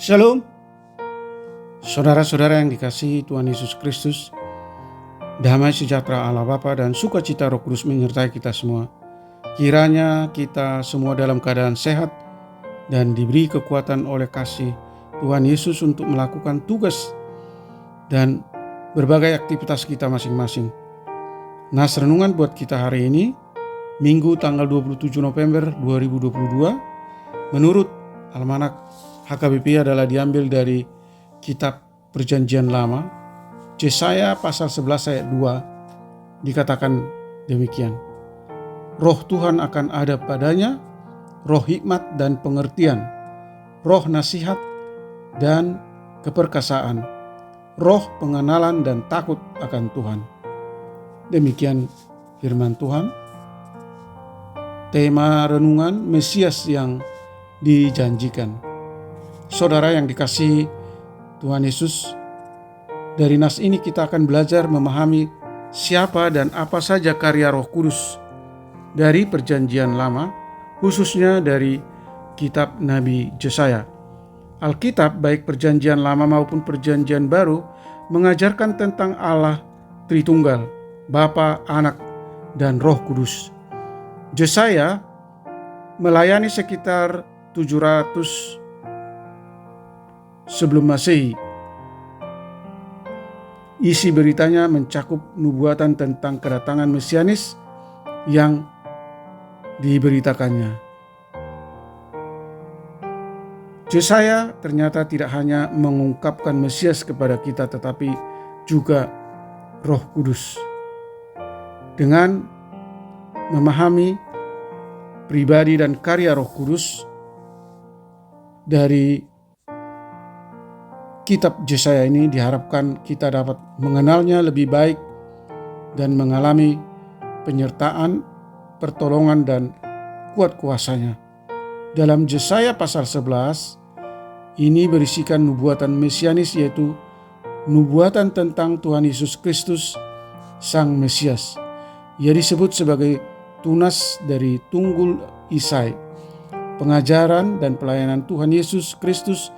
Shalom, saudara-saudara yang dikasihi Tuhan Yesus Kristus. Damai sejahtera Allah Bapa dan sukacita Roh Kudus menyertai kita semua. Kiranya kita semua dalam keadaan sehat dan diberi kekuatan oleh kasih Tuhan Yesus untuk melakukan tugas dan berbagai aktivitas kita masing-masing. Nas renungan buat kita hari ini, Minggu tanggal 27 November 2022, menurut Almanak HKBP adalah diambil dari kitab Perjanjian Lama, Yesaya pasal 11 ayat 2, dikatakan demikian. Roh Tuhan akan ada padanya, roh hikmat dan pengertian, roh nasihat dan keperkasaan, roh pengenalan dan takut akan Tuhan. Demikian firman Tuhan. Tema renungan Mesias yang dijanjikan. Saudara yang dikasihi Tuhan Yesus, dari nas ini kita akan belajar memahami siapa dan apa saja karya Roh Kudus dari Perjanjian Lama, khususnya dari kitab Nabi Yesaya. Alkitab baik Perjanjian Lama maupun Perjanjian Baru mengajarkan tentang Allah Tritunggal, Bapa, Anak, dan Roh Kudus. Yesaya melayani sekitar 700 sebelum Masehi. Isi beritanya mencakup nubuatan tentang kedatangan Mesianis yang diberitakannya. Yesaya ternyata tidak hanya mengungkapkan Mesias kepada kita, tetapi juga Roh Kudus. Dengan memahami pribadi dan karya Roh Kudus dari kitab Yesaya ini, diharapkan kita dapat mengenalnya lebih baik dan mengalami penyertaan, pertolongan, dan kuat kuasanya. Dalam Yesaya pasal 11, ini berisikan nubuatan Mesianis, yaitu nubuatan tentang Tuhan Yesus Kristus, Sang Mesias. Ia disebut sebagai tunas dari tunggul Isai. Pengajaran dan pelayanan Tuhan Yesus Kristus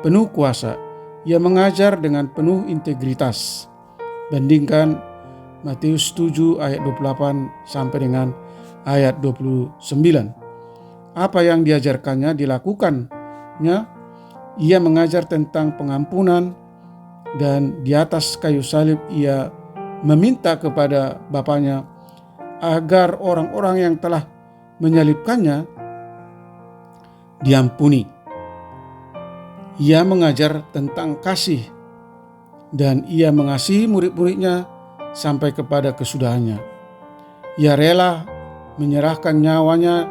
penuh kuasa. Ia mengajar dengan penuh integritas. Bandingkan Matius 7 ayat 28 sampai dengan ayat 29. Apa yang diajarkannya dilakukannya. Ia mengajar tentang pengampunan, dan di atas kayu salib ia meminta kepada Bapanya agar orang-orang yang telah menyalibkannya diampuni. Ia mengajar tentang kasih, dan ia mengasihi murid-muridnya sampai kepada kesudahannya. Ia rela menyerahkan nyawanya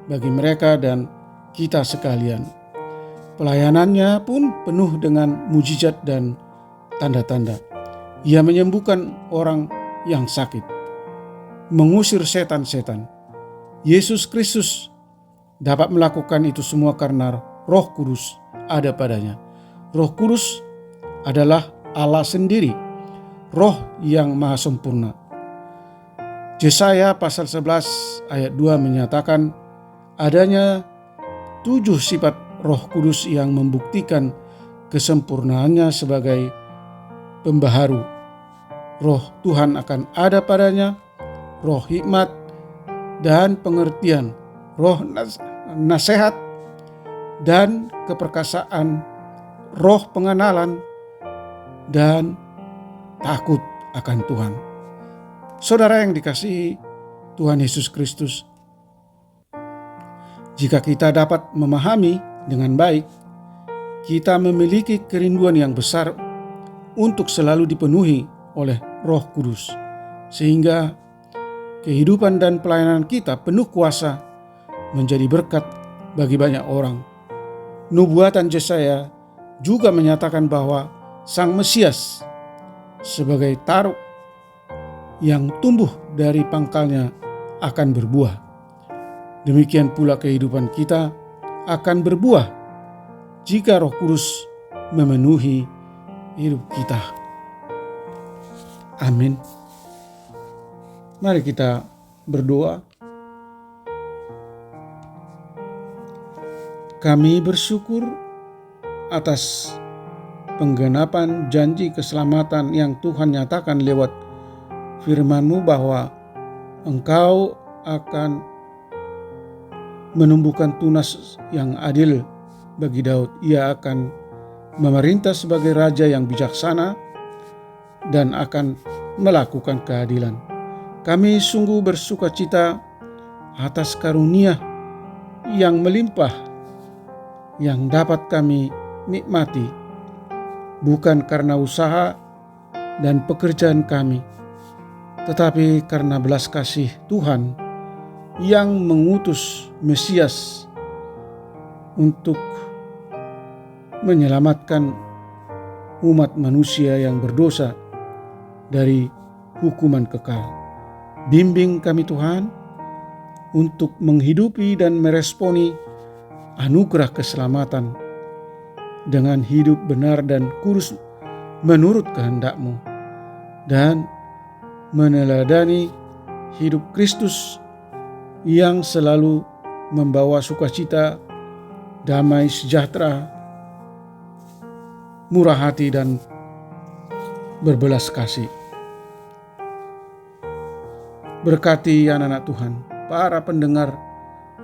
bagi mereka dan kita sekalian. Pelayanannya pun penuh dengan mujizat dan tanda-tanda. Ia menyembuhkan orang yang sakit, mengusir setan-setan. Yesus Kristus dapat melakukan itu semua karena Roh Kudus ada padanya. Roh Kudus adalah Allah sendiri, Roh yang maha sempurna. Yesaya pasal 11 ayat 2 menyatakan adanya 7 sifat Roh Kudus yang membuktikan kesempurnaannya sebagai pembaharu. Roh Tuhan akan ada padanya, roh hikmat dan pengertian, roh nasihat dan keperkasaan, roh pengenalan, dan takut akan Tuhan. Saudara yang dikasihi Tuhan Yesus Kristus, jika kita dapat memahami dengan baik, kita memiliki kerinduan yang besar untuk selalu dipenuhi oleh Roh Kudus, sehingga kehidupan dan pelayanan kita penuh kuasa menjadi berkat bagi banyak orang. Nubuatan Yesaya juga menyatakan bahwa Sang Mesias sebagai taruk yang tumbuh dari pangkalnya akan berbuah. Demikian pula kehidupan kita akan berbuah jika Roh Kudus memenuhi hidup kita. Amin. Mari kita berdoa. Kami bersyukur atas penggenapan janji keselamatan yang Tuhan nyatakan lewat firman-Mu bahwa Engkau akan menumbuhkan tunas yang adil bagi Daud. Ia akan memerintah sebagai raja yang bijaksana dan akan melakukan keadilan. Kami sungguh bersuka cita atas karunia yang melimpah yang dapat kami nikmati, bukan karena usaha dan pekerjaan kami, tetapi karena belas kasih Tuhan yang mengutus Mesias untuk menyelamatkan umat manusia yang berdosa dari hukuman kekal. Bimbing kami Tuhan untuk menghidupi dan meresponi anugerah keselamatan dengan hidup benar dan kudus menurut kehendak-Mu, dan meneladani hidup Kristus yang selalu membawa sukacita, damai sejahtera, murah hati, dan berbelas kasih. Berkati anak-anak Tuhan, para pendengar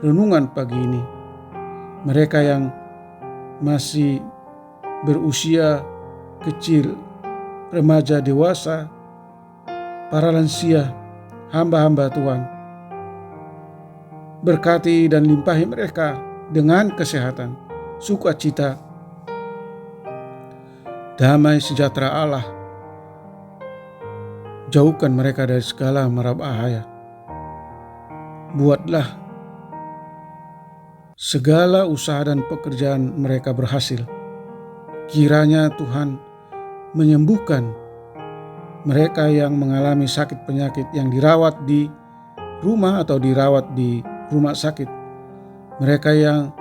renungan pagi ini, mereka yang masih berusia kecil, remaja, dewasa, para lansia, hamba-hamba Tuhan. Berkati dan limpahi mereka dengan kesehatan, sukacita, damai sejahtera Allah. Jauhkan mereka dari segala mara bahaya. Buatlah segala usaha dan pekerjaan mereka berhasil. Kiranya Tuhan menyembuhkan mereka yang mengalami sakit penyakit, yang dirawat di rumah atau dirawat di rumah sakit. Mereka yang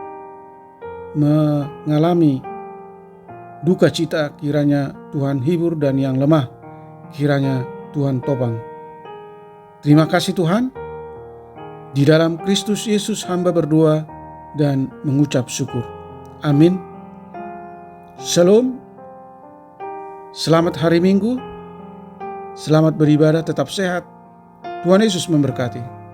mengalami duka cita, kiranya Tuhan hibur, dan yang lemah kiranya Tuhan topang. Terima kasih Tuhan. Di dalam Kristus Yesus hamba berdoa dan mengucap syukur. Amin. Shalom. Selamat hari Minggu. Selamat beribadah, tetap sehat. Tuhan Yesus memberkati.